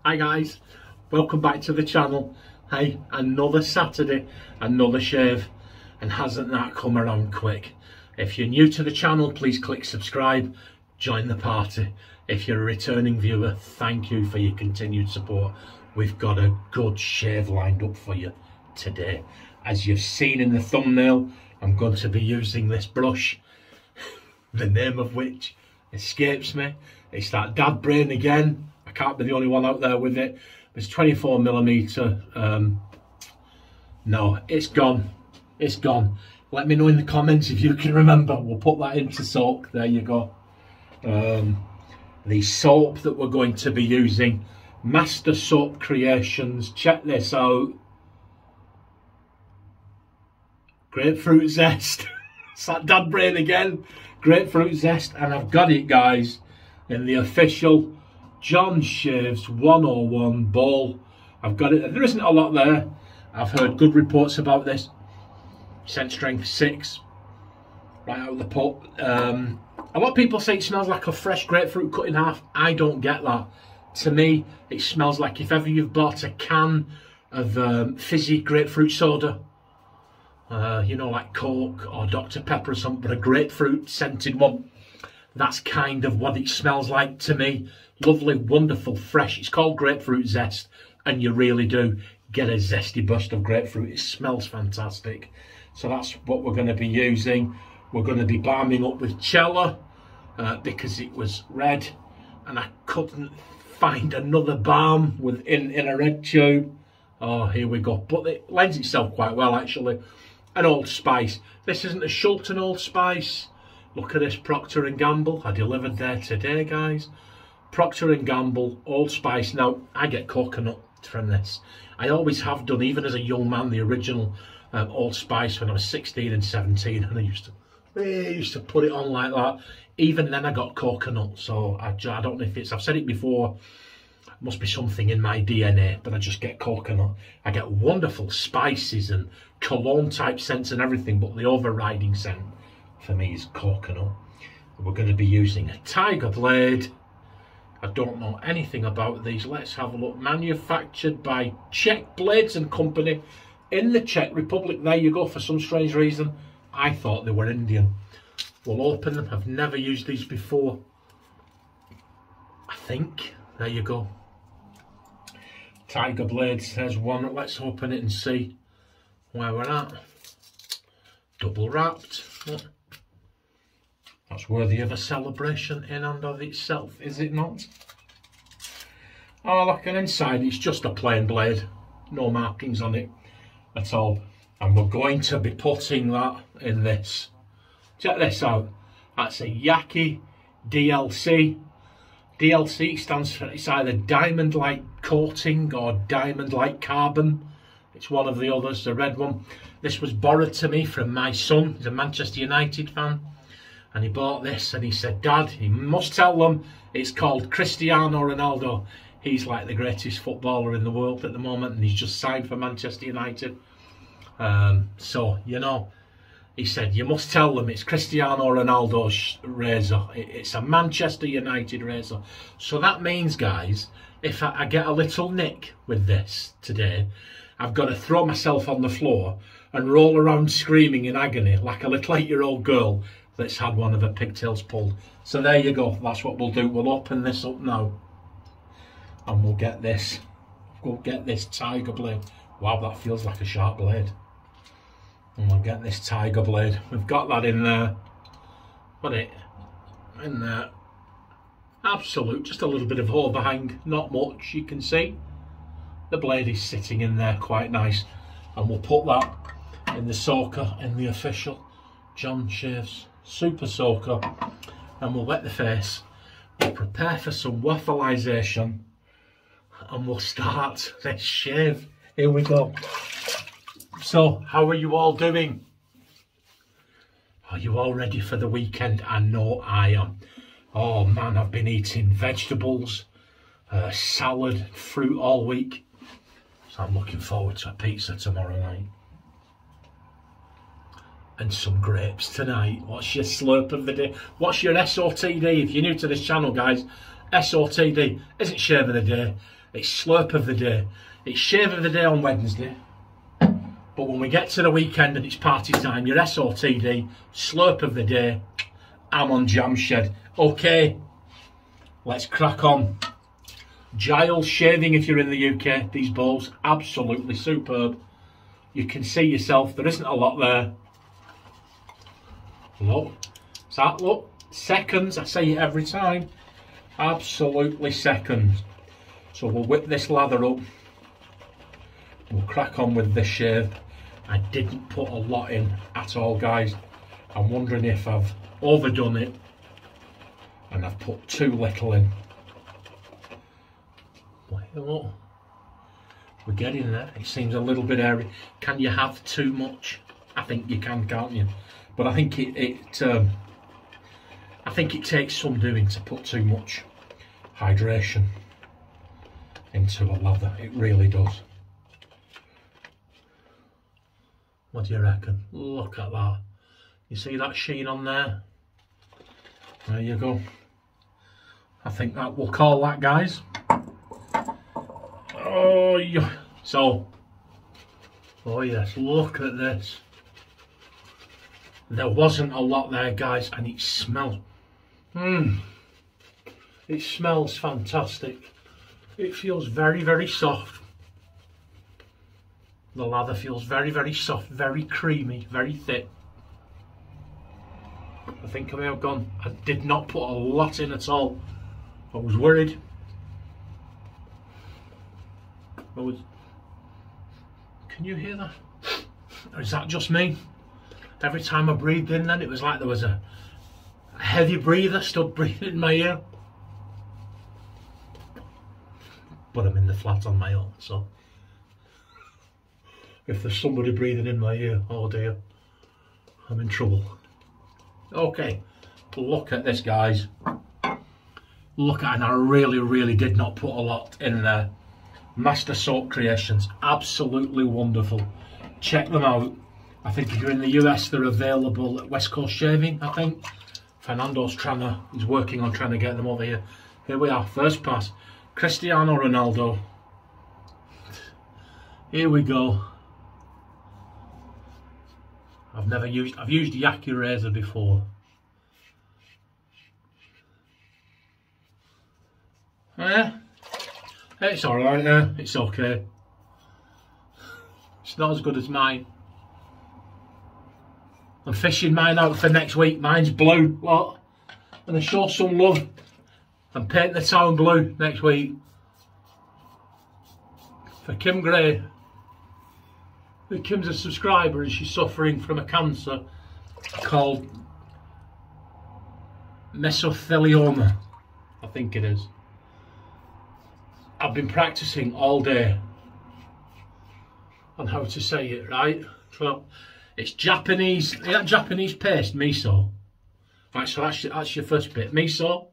Hi guys, welcome back to the channel. Hey, another Saturday, another shave, and hasn't that come around quick? If you're new to the channel, please click subscribe, join the party. If you're a returning viewer, thank you for your continued support. We've got a good shave lined up for you today. As you've seen in the thumbnail, I'm going to be using this brush, the name of which escapes me. It's that dad brain again. I can't be the only one out there with it. It's 24mm. No, it's gone. It's gone. Let me know in the comments if you can remember. We'll put that into soak. There you go. The soap that we're going to be using, Master Soap Creations. Check this out. Grapefruit zest. It's that dad brain again. Grapefruit zest. And I've got it, guys, in the official John Shaves 101 bowl. I've got it. There isn't a lot there. I've heard good reports about this. Scent strength 6. Right out of the pot. A lot of people say it smells like a fresh grapefruit cut in half. I don't get that. To me, it smells like if ever you've bought a can of fizzy grapefruit soda. You know, like Coke or Dr. Pepper or something, but a grapefruit scented one. That's kind of what it smells like to me. Lovely, wonderful, fresh. It's called grapefruit zest, and you really do get a zesty burst of grapefruit. It smells fantastic. So that's what we're going to be using. We're going to be balming up with Cella because it was red, and I couldn't find another balm in a red tube. Oh, here we go. But it lends itself quite well, actually. An Old Spice. This isn't a Shulton Old Spice. Look at this, Procter & Gamble. I delivered there today, guys. Procter & Gamble, Old Spice. Now, I get coconut from this. I always have done, even as a young man, the original Old Spice when I was 16 and 17. And I used to put it on like that. Even then, I got coconut. So, I don't know if it's... I've said it before. Must be something in my DNA, but I just get coconut. I get wonderful spices and cologne type scents and everything, but the overriding scent for me is coconut. We're going to be using a tiger blade. I don't know anything about these. Let's have a look. Manufactured by Czech Blades and Company in the Czech Republic. There you go. For some strange reason, I thought they were Indian. We'll open them. I've never used these before, I think. There you go. Tiger Blades, there's one. Let's open it and see where we're at. Double wrapped. That's worthy of a celebration in and of itself, is it not? Oh, look, and inside it's just a plain blade. No markings on it at all. And we're going to be putting that in this. Check this out. That's a Yaqi DLC. DLC stands for, it's either diamond-like coating or diamond-like carbon. It's one of the others, the red one. This was borrowed to me from my son. He's a Manchester United fan. And he bought this and he said, Dad, you must tell them it's called Cristiano Ronaldo. He's like the greatest footballer in the world at the moment, and he's just signed for Manchester United. So, you know, he said, you must tell them it's Cristiano Ronaldo's razor. It's a Manchester United razor. So that means, guys, if I get a little nick with this today, I've got to throw myself on the floor and roll around screaming in agony like a little 8-year-old girl that's had one of her pigtails pulled. So there you go. That's what we'll do. We'll open this up now, and we'll get this. We'll get this tiger blade. Wow, that feels like a sharp blade. And we'll get this tiger blade. We've got that in there. Put it in there. Absolute, just a little bit of overhang, not much. You can see the blade is sitting in there quite nice. And we'll put that in the soaker, in the official John Shaves Super Soaker. And we'll wet the face. We'll prepare for some waffleization. And we'll start this shave. Here we go. So, how are you all doing? Are you all ready for the weekend? I know I am. Oh man, I've been eating vegetables, salad, fruit all week. So I'm looking forward to a pizza tomorrow night. And some grapes tonight. What's your slurp of the day? What's your SOTD? If you're new to this channel, guys, SOTD isn't shave of the day. It's slurp of the day. It's shave of the day on Wednesday. But when we get to the weekend and it's party time, your SOTD, slurp of the day, I'm on Jam Shed. Okay, let's crack on. Giles shaving if you're in the UK. These bowls, absolutely superb. You can see yourself, there isn't a lot there. Look, look, seconds, I say it every time. Absolutely seconds. So we'll whip this lather up. We'll crack on with this shave. I didn't put a lot in at all, guys. I'm wondering if I've overdone it and I've put too little in. Look, we're getting there. It seems a little bit airy. Can you have too much? I think you can, can't you? But I think I think it takes some doing to put too much hydration into a lather. It really does. What do you reckon? Look at that. You see that sheen on there? There you go. I think that we'll call that, guys. Oh, yeah. So, oh yes, look at this. There wasn't a lot there, guys, and it smells. It smells fantastic. It feels very, very soft. The lather feels very, very soft, very creamy, very thick. I think I may have gone. I did not put a lot in at all. I was worried. Can you hear that? Or is that just me? Every time I breathed in then, it was like there was a heavy breather stood breathing in my ear. But I'm in the flat on my own, so if there's somebody breathing in my ear, oh dear, I'm in trouble. Okay, look at this, guys. Look at it, and I really did not put a lot in there. Master Soap Creations, absolutely wonderful. Check them out. I think if you're in the US, they're available at West Coast Shaving, I think. Fernando's he's working on trying to get them over here. Here we are, first pass. Cristiano Ronaldo. Here we go. I've used Yaqi razor before. Yeah, it's alright, yeah, it's okay. It's not as good as mine. I'm fishing mine out for next week. Mine's blue. What? I'm going to show some love and paint the town blue next week. For Kim Gray. Kim's a subscriber and she's suffering from a cancer called mesothelioma, I think it is. I've been practicing all day on how to say it, right? So it's Japanese, that Japanese paste, miso. Right, so that's your first bit, miso.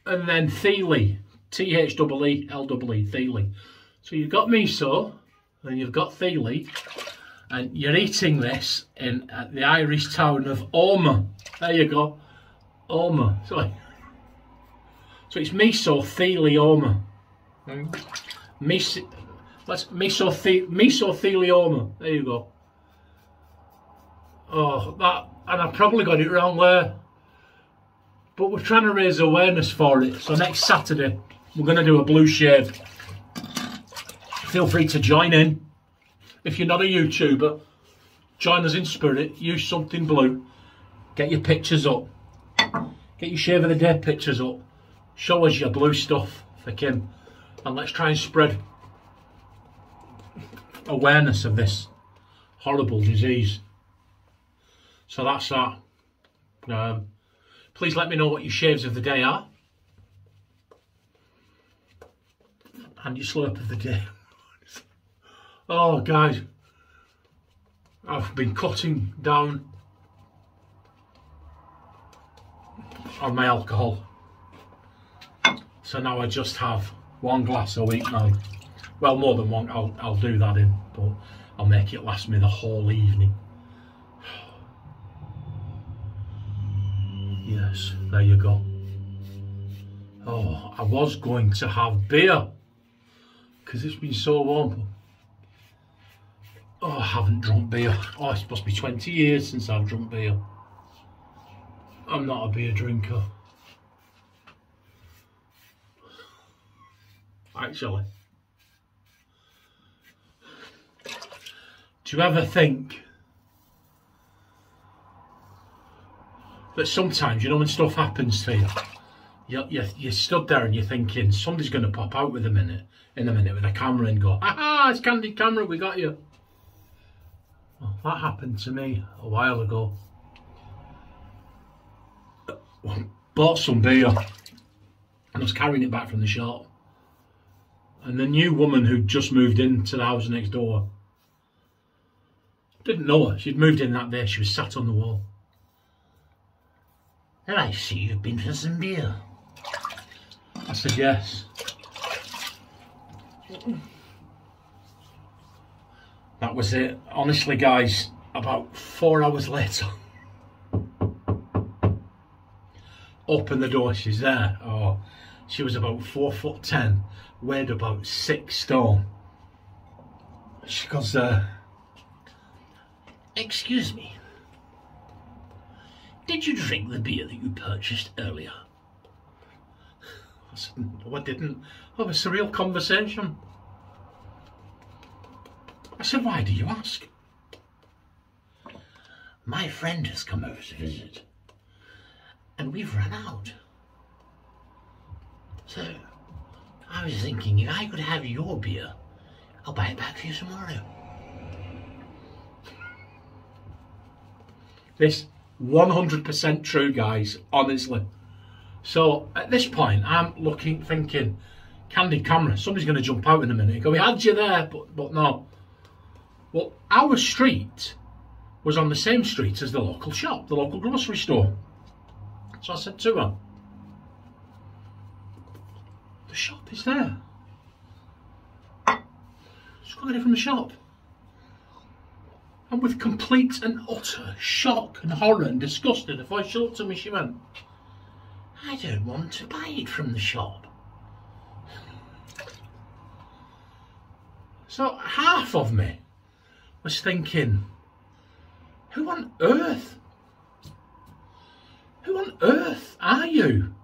And then Thiele, Theele, Thiele. So you've got miso, and you've got Thiele, and you're eating this at the Irish town of Oma. There you go, Oma. So it's miso, Thiele, Oma. Miso, Thiele, Oma. There you go. Oh, that, and I probably got it wrong there. But we're trying to raise awareness for it. So next Saturday, we're going to do a blue shave. Feel free to join in. If you're not a YouTuber, join us in spirit. Use something blue. Get your pictures up. Get your shave of the day pictures up. Show us your blue stuff for Kim. And let's try and spread awareness of this horrible disease. So that's that. Please let me know what your shaves of the day are. And your slurp of the day. Oh guys, I've been cutting down on my alcohol. So now I just have 1 glass a week now. Well, more than one, I'll do that in, but I'll make it last me the whole evening. Yes, there you go. Oh, I was going to have beer because it's been so warm. Oh, I haven't drunk beer. Oh, it's supposed to be 20 years since I've drunk beer. I'm not a beer drinker. Actually. Do you ever think that sometimes, you know, when stuff happens to you, you stood there and you're thinking, somebody's going to pop out in a minute with a camera and go, "Ha, it's Candid Camera, we got you." Well, that happened to me a while ago. Bought some beer and I was carrying it back from the shop, and the new woman who'd just moved into the house next door, didn't know her, she'd moved in that day, she was sat on the wall. "And I see you've been for some beer." I said, "Yes." That was it. Honestly, guys, about 4 hours later, open the door, she's there. Oh, she was about 4'10", weighed about 6 stone. She goes, "Excuse me, did you drink the beer that you purchased earlier?" I said, "No, I didn't." Oh, it's a real conversation. I said, "Why do you ask?" "My friend has come over to visit and we've run out. So I was thinking, if I could have your beer, I'll buy it back for you tomorrow." This 100% true, guys, honestly. So at this point, I'm looking, thinking, Candid Camera, somebody's going to jump out in a minute and go, "We had you there," but no. Well, our street was on the same street as the local shop, the local grocery store. So I said to her, "The shop is there. Just go get it from the shop." And with complete and utter shock and horror and disgust in her voice, she looked at me, she went, "I don't want to buy it from the shop." So half of me was thinking, who on earth are you?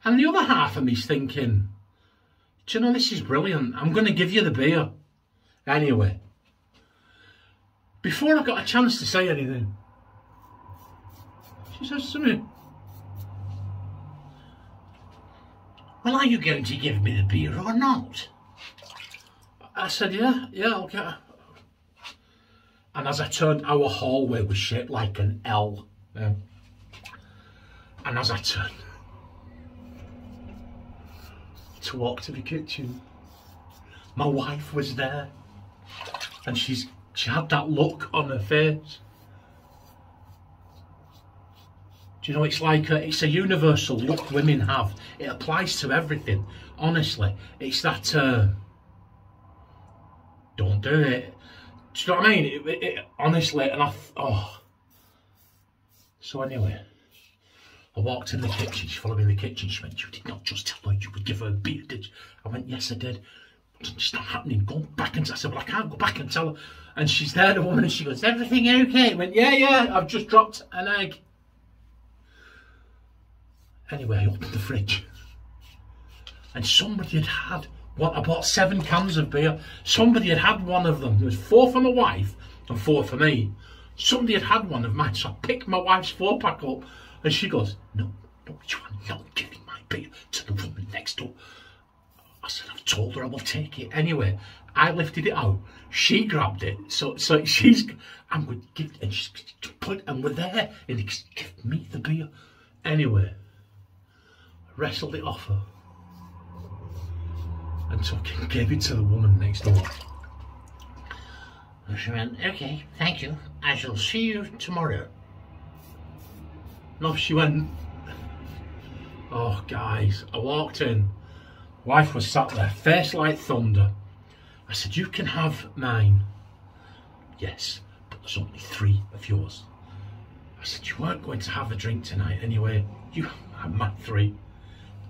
And the other half of me's thinking, do you know, this is brilliant, I'm going to give you the beer. Anyway, before I got a chance to say anything, she says to me, "Well, are you going to give me the beer or not?" I said, yeah, I'll get it." And as I turned, our hallway was shaped like an L. Yeah. And as I turned to walk to the kitchen, my wife was there, and she had that look on her face. Do you know, it's like it's a universal look women have. It applies to everything. Honestly, it's that don't do it. Do you know what I mean? It honestly, and So anyway, I walked in the kitchen. She followed me in the kitchen. She went, "You did not just tell her you would give her a beer, did you?" I went, "Yes, I did." "It's not happening. Go back and..." I said, "Well, I can't go back and tell her." And she's there, the woman, and she goes, "Everything okay?" I went, yeah, I've just dropped an egg." Anyway, I opened the fridge, and somebody had one. I bought 7 cans of beer. Somebody had one of them. There was 4 for my wife and 4 for me. Somebody had one of mine, so I picked my wife's 4-pack up, and she goes, "No, you are not giving my beer to the woman next door." I said, "I've told her I will take it." Anyway, I lifted it out. She grabbed it. So I'm going to give it, and she's put, and we're there, and he gave me the beer. Anyway, I wrestled it off her and gave it to the woman next door. And she went, "Okay, thank you. I shall see you tomorrow." No, she went. Oh, guys, I walked in. Wife was sat there, face like thunder. I said, "You can have mine." "Yes, but there's only 3 of yours." I said, "You weren't going to have a drink tonight anyway. You have my 3.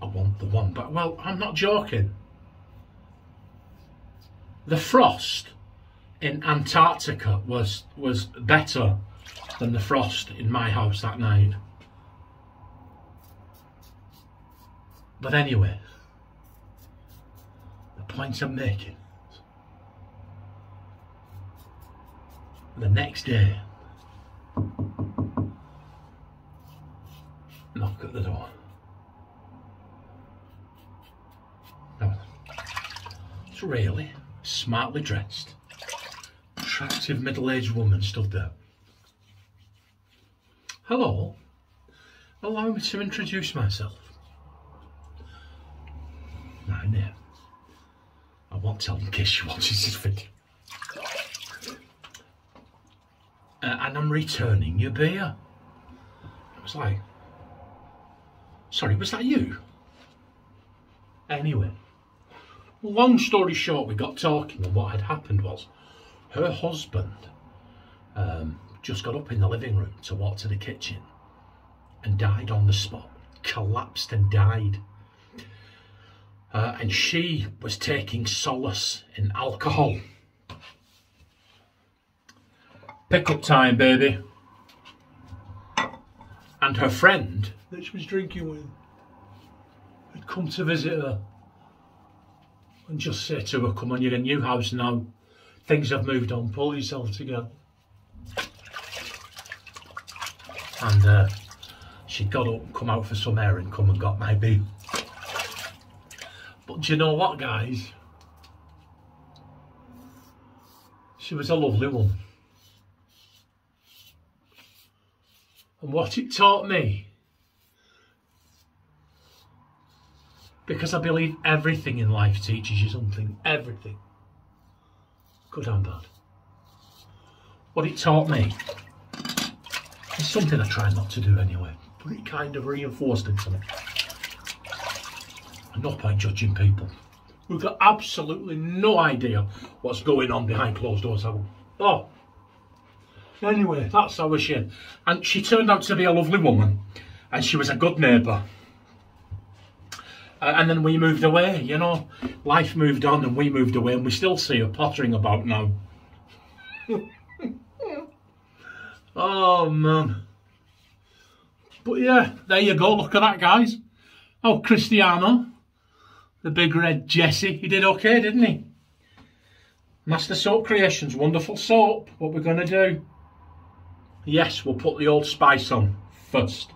I want the one back. Well, I'm not joking. The frost in Antarctica was better than the frost in my house that night. But anyway, the point I'm making, the next day, knock at the door. Now, it's really smartly dressed, attractive middle-aged woman stood there. Hello, allow me to introduce myself. My name. I won't tell in case she watches this video. And I'm returning your beer. I was like, sorry, was that you? Anyway, long story short, we got talking, and what had happened was her husband just got up in the living room to walk to the kitchen and died on the spot, collapsed and died. And she was taking solace in alcohol. Pick-up time, baby. And her friend that she was drinking with had come to visit her and just say to her, come on, you're in a new house now. Things have moved on, pull yourself together. And she got up, come out for some air and come and got my beer. But do you know what, guys? She was a lovely woman. And what it taught me, because I believe everything in life teaches you something, everything, good and bad. What it taught me is something I try not to do anyway, but it kind of reinforced it to me. No point judging people. We've got absolutely no idea what's going on behind closed doors. Oh, anyway, that's how she. And she turned out to be a lovely woman, and she was a good neighbour. And then we moved away. You know, life moved on, and we moved away, and we still see her pottering about now. Oh man. But yeah, there you go. Look at that, guys. Oh, Cristiano. The big red Jesse, he did okay, didn't he? Master Soap Creations, wonderful soap. What we're going to do? Yes, we'll put the Old Spice on first.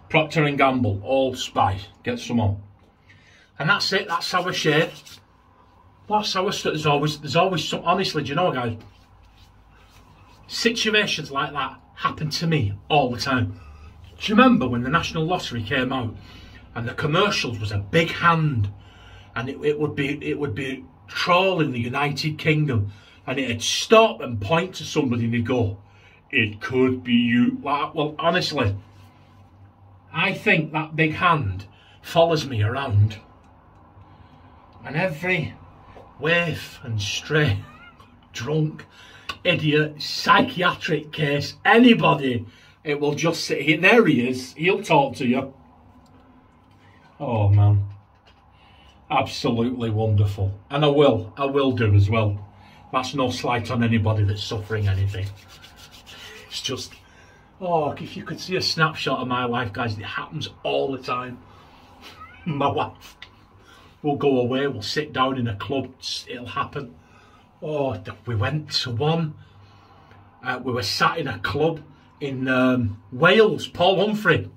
Procter & Gamble, Old Spice. Get some on. And that's it, that's our shade. That's our stuff. There's always some, honestly, do you know, guys? Situations like that happen to me all the time. Do you remember when the National Lottery came out and the commercials was a big hand? And it would be trolling the United Kingdom, and it'd stop and point to somebody and he'd go, it could be you. Well, honestly, I think that big hand follows me around, and every waif and stray, drunk, idiot, psychiatric case, anybody, it will just sit here. There he is, he'll talk to you. Oh man. Absolutely wonderful, and I will do as well. That's no slight on anybody that's suffering anything. It's just, oh, if you could see a snapshot of my life, guys, it happens all the time. My wife will go away, we'll sit down in a club, it'll happen. Oh, we went to one, we were sat in a club in Wales, Paul Humphrey.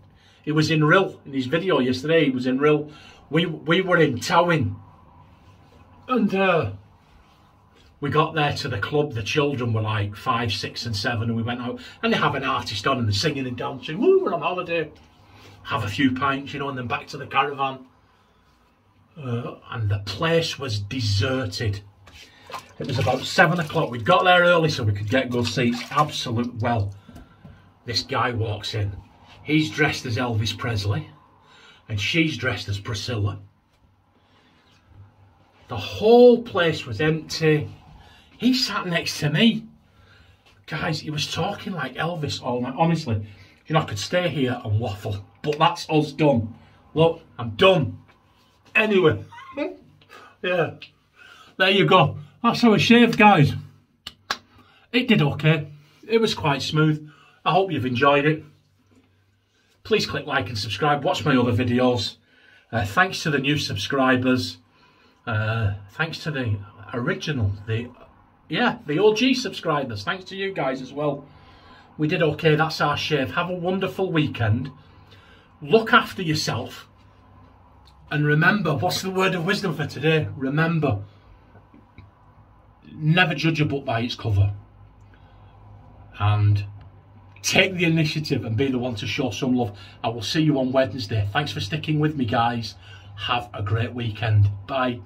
He was in Rhyl, in his video yesterday, he was in Rhyl. We were in Towing, and we got there to the club. The children were like 5, 6 and 7, and we went out and they have an artist on and they're singing and dancing. Woo, we're on holiday. Have a few pints, you know, and then back to the caravan. And the place was deserted. It was about 7 o'clock. We got there early so we could get good seats. Absolute, well, this guy walks in. He's dressed as Elvis Presley. And she's dressed as Priscilla. The whole place was empty. He sat next to me. Guys, he was talking like Elvis all night. Honestly, you know, I could stay here and waffle. But that's us done. Look, I'm done. Anyway, yeah, there you go. That's how I shaved, guys. It did okay. It was quite smooth. I hope you've enjoyed it. Please click like and subscribe. Watch my other videos. Thanks to the new subscribers. Thanks to the original, the OG subscribers. Thanks to you guys as well. We did okay. That's our shave. Have a wonderful weekend. Look after yourself. And remember, what's the word of wisdom for today? Remember, never judge a book by its cover. And take the initiative and be the one to show some love. I will see you on Wednesday. Thanks for sticking with me, guys. Have a great weekend. Bye.